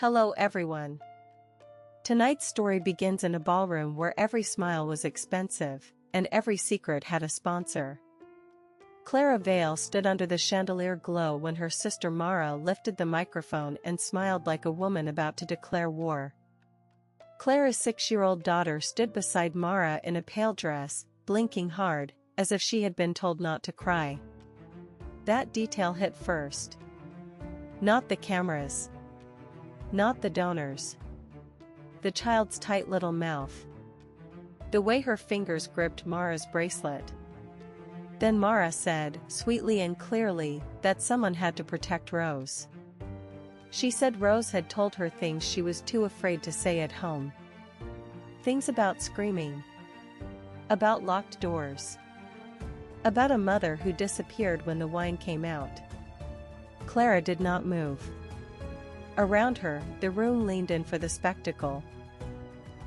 Hello everyone. Tonight's story begins in a ballroom where every smile was expensive, and every secret had a sponsor. Clara Vale stood under the chandelier glow when her sister Mara lifted the microphone and smiled like a woman about to declare war. Clara's 6-year-old daughter stood beside Mara in a pale dress, blinking hard, as if she had been told not to cry. That detail hit first. Not the cameras. Not the donors. The child's tight little mouth. The way her fingers gripped Mara's bracelet. Then Mara said, sweetly and clearly, that someone had to protect Rose. She said Rose had told her things she was too afraid to say at home. Things about screaming. About locked doors. About a mother who disappeared when the wine came out. Clara did not move. Around her, the room leaned in for the spectacle.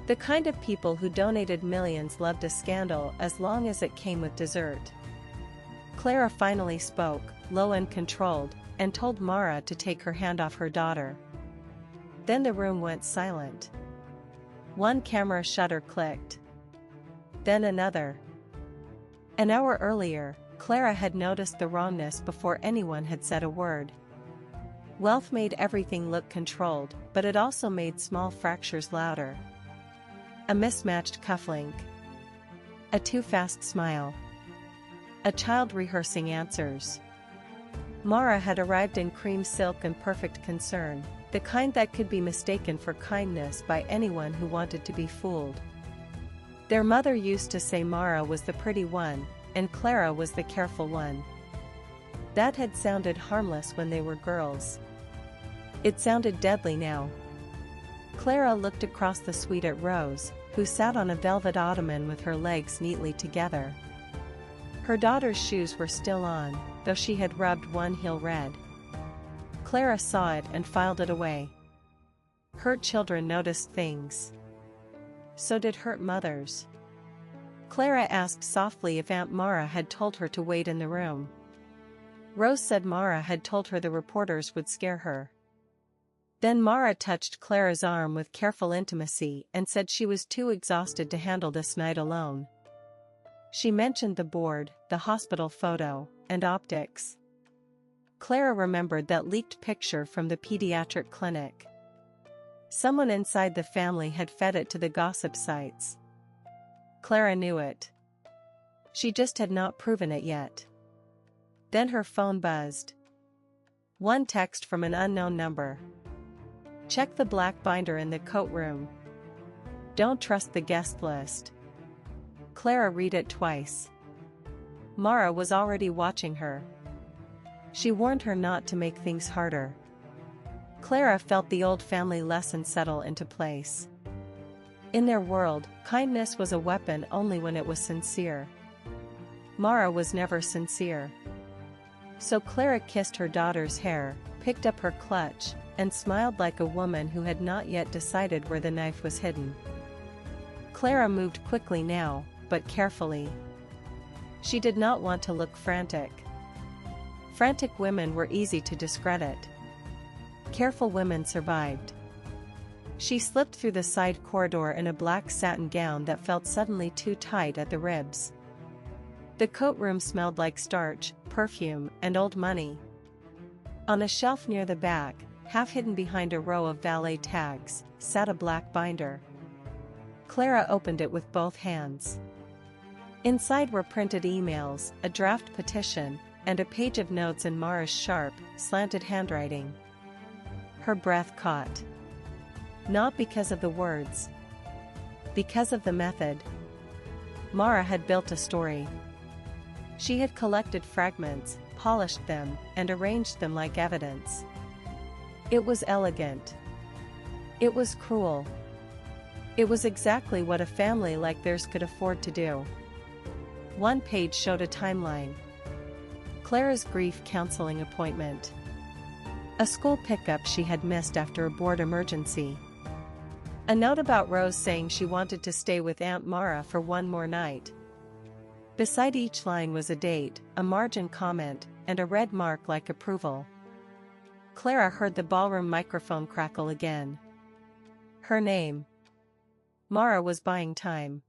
The kind of people who donated millions loved a scandal as long as it came with dessert. Clara finally spoke, low and controlled, and told Mara to take her hand off her daughter. Then the room went silent. One camera shutter clicked. Then another. An hour earlier, Clara had noticed the wrongness before anyone had said a word. Wealth made everything look controlled, but it also made small fractures louder. A mismatched cufflink. A too fast smile. A child rehearsing answers. Mara had arrived in cream silk and perfect concern, the kind that could be mistaken for kindness by anyone who wanted to be fooled. Their mother used to say Mara was the pretty one, and Clara was the careful one. That had sounded harmless when they were girls. It sounded deadly now. Clara looked across the suite at Rose, who sat on a velvet ottoman with her legs neatly together. Her daughter's shoes were still on, though she had rubbed one heel red. Clara saw it and filed it away. Hurt children noticed things. So did hurt mothers. Clara asked softly if Aunt Mara had told her to wait in the room. Rose said Mara had told her the reporters would scare her. Then Mara touched Clara's arm with careful intimacy and said she was too exhausted to handle this night alone. She mentioned the board, the hospital photo, and optics. Clara remembered that leaked picture from the pediatric clinic. Someone inside the family had fed it to the gossip sites. Clara knew it. She just had not proven it yet. Then her phone buzzed. One text from an unknown number. Check the black binder in the coat room. Don't trust the guest list. Clara read it twice. Mara was already watching her. She warned her not to make things harder. Clara felt the old family lesson settle into place. In their world, kindness was a weapon only when it was sincere. Mara was never sincere. So Clara kissed her daughter's hair, picked up her clutch, and smiled like a woman who had not yet decided where the knife was hidden. Clara moved quickly now, but carefully. She did not want to look frantic. Frantic women were easy to discredit. Careful women survived. She slipped through the side corridor in a black satin gown that felt suddenly too tight at the ribs. The coat room smelled like starch, perfume, and old money. On a shelf near the back, half hidden behind a row of valet tags, sat a black binder. Clara opened it with both hands. Inside were printed emails, a draft petition, and a page of notes in Mara's sharp, slanted handwriting. Her breath caught. Not because of the words. Because of the method. Mara had built a story. She had collected fragments, polished them, and arranged them like evidence. It was elegant. It was cruel. It was exactly what a family like theirs could afford to do. One page showed a timeline. Clara's grief counseling appointment. A school pickup she had missed after a board emergency. A note about Rose saying she wanted to stay with Aunt Mara for one more night. Beside each line was a date, a margin comment, and a red mark like approval. Clara heard the ballroom microphone crackle again. Her name. Mara was buying time.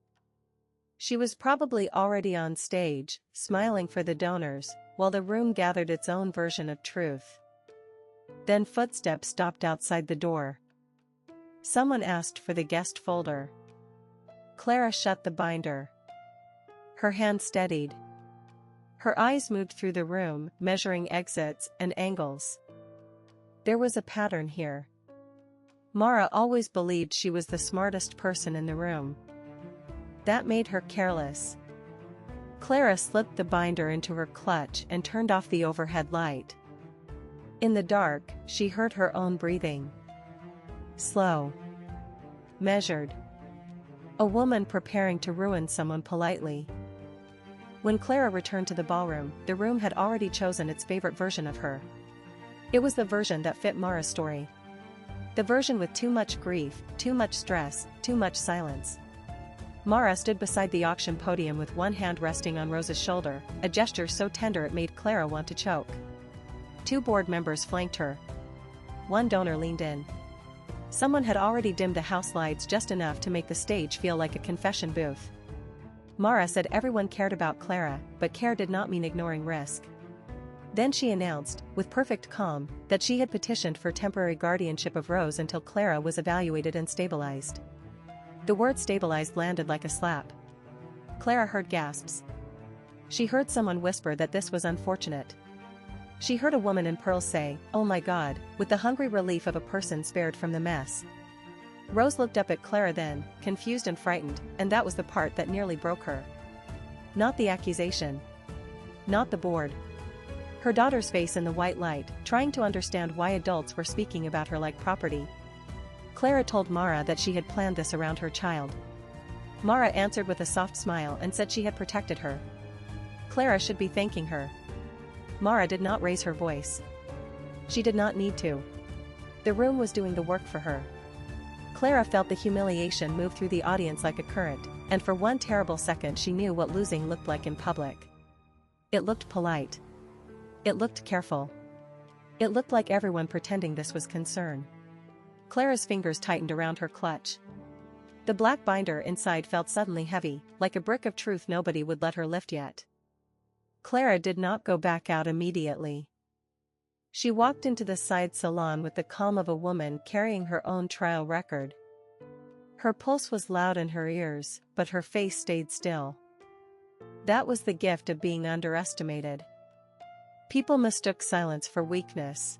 She was probably already on stage, smiling for the donors, while the room gathered its own version of truth. Then footsteps stopped outside the door. Someone asked for the guest folder. Clara shut the binder. Her hand steadied. Her eyes moved through the room, measuring exits and angles. There was a pattern here. Mara always believed she was the smartest person in the room. That made her careless. Clara slipped the binder into her clutch and turned off the overhead light. In the dark, she heard her own breathing. Slow. Measured. A woman preparing to ruin someone politely. When Clara returned to the ballroom, the room had already chosen its favorite version of her. It was the version that fit Mara's story. The version with too much grief, too much stress, too much silence. Mara stood beside the auction podium with one hand resting on Rose's shoulder, a gesture so tender it made Clara want to choke. 2 board members flanked her. 1 donor leaned in. Someone had already dimmed the house lights just enough to make the stage feel like a confession booth. Mara said everyone cared about Clara, but care did not mean ignoring risk. Then she announced, with perfect calm, that she had petitioned for temporary guardianship of Rose until Clara was evaluated and stabilized. The word stabilized landed like a slap. Clara heard gasps. She heard someone whisper that this was unfortunate. She heard a woman in pearls say, "Oh my God," with the hungry relief of a person spared from the mess. Rose looked up at Clara then, confused and frightened, and that was the part that nearly broke her. Not the accusation. Not the board. Her daughter's face in the white light, trying to understand why adults were speaking about her like property. Clara told Mara that she had planned this around her child. Mara answered with a soft smile and said she had protected her. Clara should be thanking her. Mara did not raise her voice. She did not need to. The room was doing the work for her. Clara felt the humiliation move through the audience like a current, and for one terrible second she knew what losing looked like in public. It looked polite. It looked careful. It looked like everyone pretending this was concern. Clara's fingers tightened around her clutch. The black binder inside felt suddenly heavy, like a brick of truth nobody would let her lift yet. Clara did not go back out immediately. She walked into the side salon with the calm of a woman carrying her own trial record. Her pulse was loud in her ears, but her face stayed still. That was the gift of being underestimated. People mistook silence for weakness.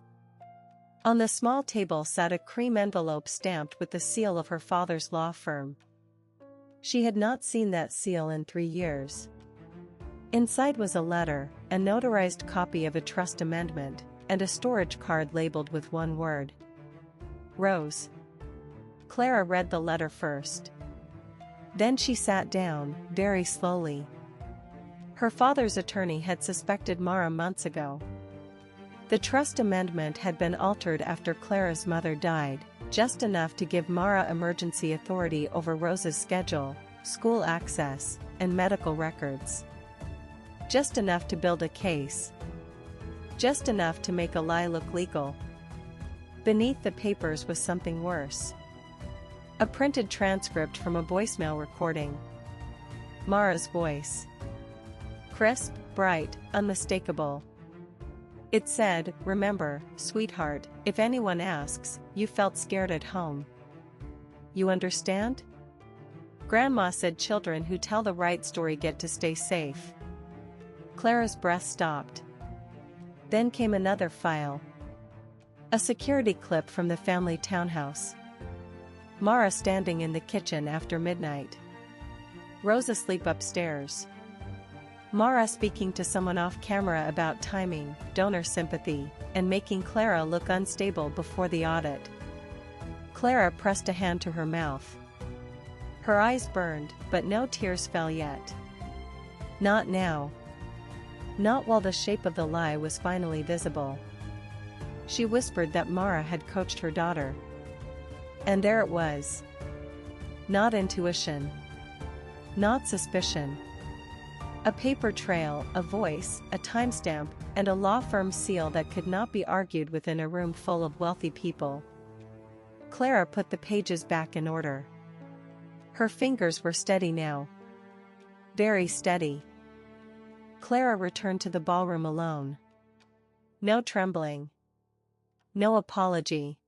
On the small table sat a cream envelope stamped with the seal of her father's law firm. She had not seen that seal in 3 years. Inside was a letter, a notarized copy of a trust amendment, and a storage card labeled with one word. Rose. Clara read the letter first. Then she sat down, very slowly. Her father's attorney had suspected Mara months ago. The trust amendment had been altered after Clara's mother died, just enough to give Mara emergency authority over Rose's schedule, school access, and medical records. Just enough to build a case. Just enough to make a lie look legal. Beneath the papers was something worse. A printed transcript from a voicemail recording. Mara's voice. Crisp, bright, unmistakable. It said, "Remember, sweetheart, if anyone asks, you felt scared at home. You understand? Grandma said children who tell the right story get to stay safe." Clara's breath stopped. Then came another file. A security clip from the family townhouse. Mara standing in the kitchen after midnight. Rose asleep upstairs. Mara speaking to someone off camera about timing, donor sympathy, and making Clara look unstable before the audit. Clara pressed a hand to her mouth. Her eyes burned, but no tears fell yet. Not now. Not while the shape of the lie was finally visible. She whispered that Mara had coached her daughter. And there it was. Not intuition. Not suspicion. A paper trail, a voice, a timestamp, and a law firm seal that could not be argued within a room full of wealthy people. Clara put the pages back in order. Her fingers were steady now. Very steady. Clara returned to the ballroom alone. No trembling. No apology.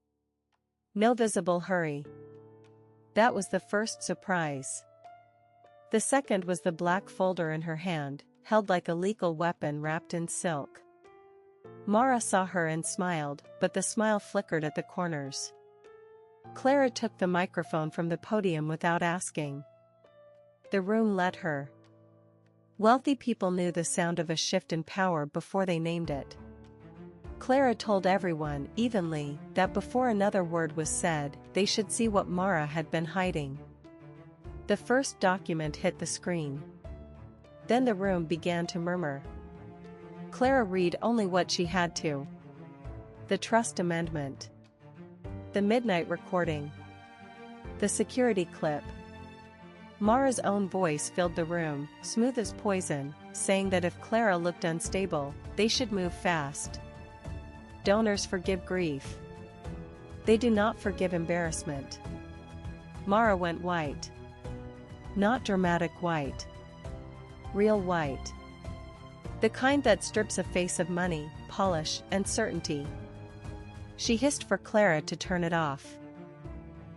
No visible hurry. That was the first surprise. The second was the black folder in her hand, held like a lethal weapon wrapped in silk. Mara saw her and smiled, but the smile flickered at the corners. Clara took the microphone from the podium without asking. The room let her. Wealthy people knew the sound of a shift in power before they named it. Clara told everyone, evenly, that before another word was said, they should see what Mara had been hiding. The first document hit the screen. Then the room began to murmur. Clara read only what she had to. The trust amendment. The midnight recording. The security clip. Mara's own voice filled the room, smooth as poison, saying that if Clara looked unstable, they should move fast. Donors forgive grief. They do not forgive embarrassment. Mara went white. Not dramatic white. Real white. The kind that strips a face of money, polish, and certainty. She hissed for Clara to turn it off.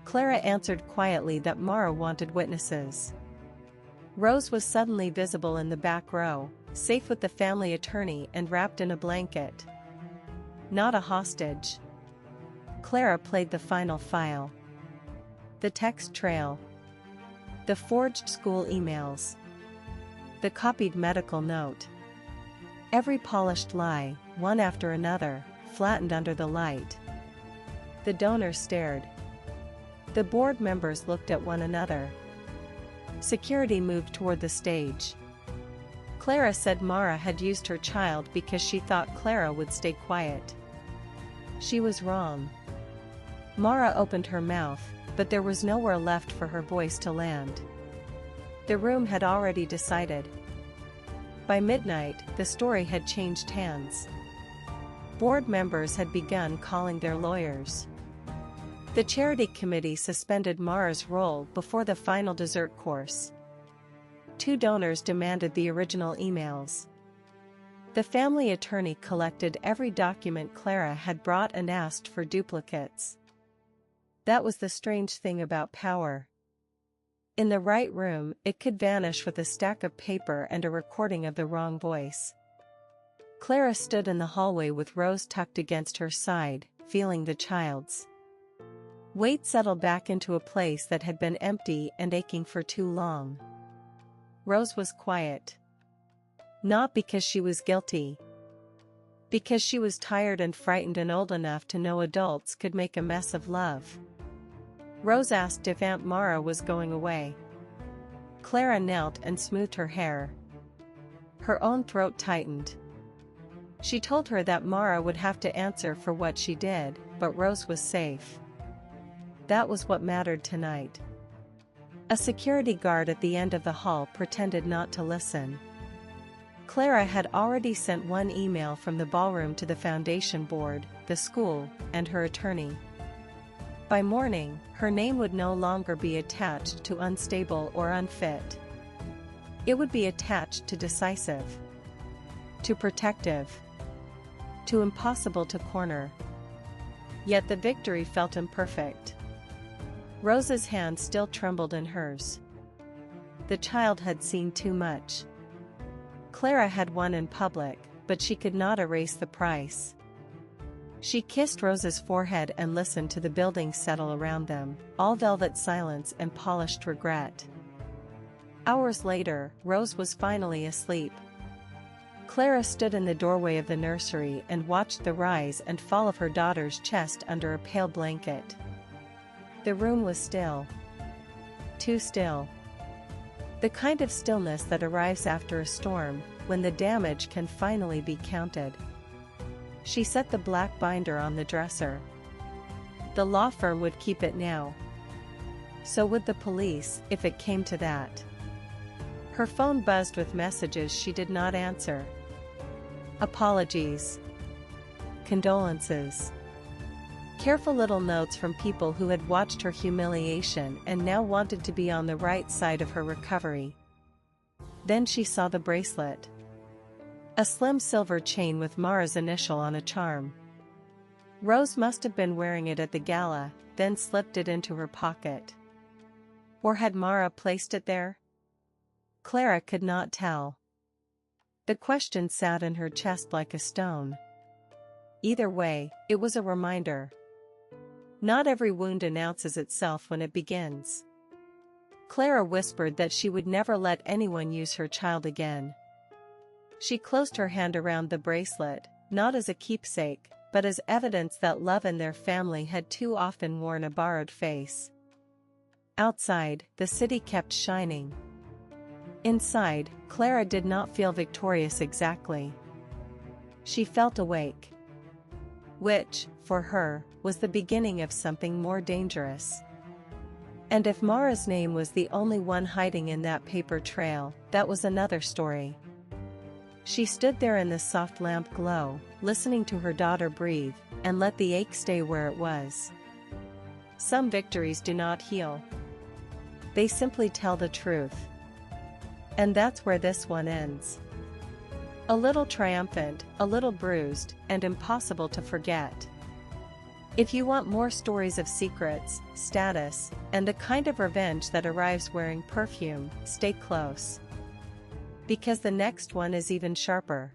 Clara answered quietly that Mara wanted witnesses. Rose was suddenly visible in the back row, safe with the family attorney and wrapped in a blanket. Not a hostage. Clara played the final file. The text trail. The forged school emails. The copied medical note. Every polished lie, one after another, flattened under the light. The donors stared. The board members looked at one another. Security moved toward the stage. Clara said Mara had used her child because she thought Clara would stay quiet. She was wrong. Mara opened her mouth, but there was nowhere left for her voice to land. The room had already decided. By midnight, the story had changed hands. Board members had begun calling their lawyers. The charity committee suspended Mara's role before the final dessert course. 2 donors demanded the original emails. The family attorney collected every document Clara had brought and asked for duplicates. That was the strange thing about power. In the right room, it could vanish with a stack of paper and a recording of the wrong voice. Clara stood in the hallway with Rose tucked against her side, feeling the child's weight settle back into a place that had been empty and aching for too long. Rose was quiet. Not because she was guilty. Because she was tired and frightened and old enough to know adults could make a mess of love. Rose asked if Aunt Mara was going away. Clara knelt and smoothed her hair. Her own throat tightened. She told her that Mara would have to answer for what she did, but Rose was safe. That was what mattered tonight. A security guard at the end of the hall pretended not to listen. Clara had already sent one email from the ballroom to the foundation board, the school, and her attorney. By morning, her name would no longer be attached to unstable or unfit. It would be attached to decisive, to protective, to impossible to corner. Yet the victory felt imperfect. Rose's hand still trembled in hers. The child had seen too much. Clara had won in public, but she could not erase the price. She kissed Rose's forehead and listened to the building settle around them, all velvet silence and polished regret. Hours later, Rose was finally asleep. Clara stood in the doorway of the nursery and watched the rise and fall of her daughter's chest under a pale blanket. The room was still. Too still. The kind of stillness that arrives after a storm, when the damage can finally be counted. She set the black binder on the dresser. The law firm would keep it now. So would the police, if it came to that. Her phone buzzed with messages she did not answer. Apologies. Condolences. Careful little notes from people who had watched her humiliation and now wanted to be on the right side of her recovery. Then she saw the bracelet. A slim silver chain with Mara's initial on a charm. Rose must have been wearing it at the gala, then slipped it into her pocket. Or had Mara placed it there? Clara could not tell. The question sat in her chest like a stone. Either way, it was a reminder. Not every wound announces itself when it begins. Clara whispered that she would never let anyone use her child again. She closed her hand around the bracelet, not as a keepsake, but as evidence that love in their family had too often worn a borrowed face. Outside, the city kept shining. Inside, Clara did not feel victorious exactly. She felt awake. Which, for her, was the beginning of something more dangerous. And if Mara's name was the only one hiding in that paper trail, that was another story. She stood there in the soft lamp glow, listening to her daughter breathe, and let the ache stay where it was. Some victories do not heal. They simply tell the truth. And that's where this one ends. A little triumphant, a little bruised, and impossible to forget. If you want more stories of secrets, status, and the kind of revenge that arrives wearing perfume, stay close. Because the next one is even sharper.